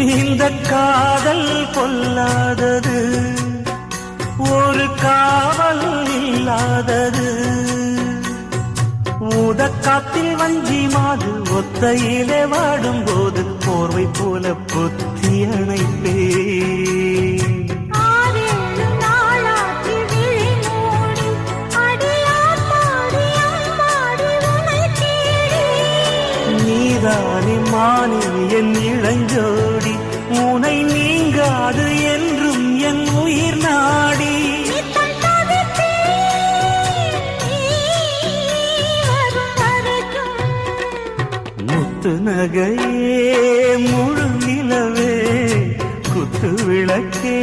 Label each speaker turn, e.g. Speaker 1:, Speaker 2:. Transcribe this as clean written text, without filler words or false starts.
Speaker 1: இந்த காதல் பொல்லாதது, ஒரு காவல் இல்லாதது. ஊதக்காத்தில் வஞ்சி மாது ஒத்தையிலே வாடும்போது போர்வை போல பொத்தி அணைப்பே. நீதானே மானே என் இளஞ்சோடி, உனை நீங்காது என்றும் என் உயிர் நாடி. முத்து நகையே முழு நிலவே குத்து விளக்கே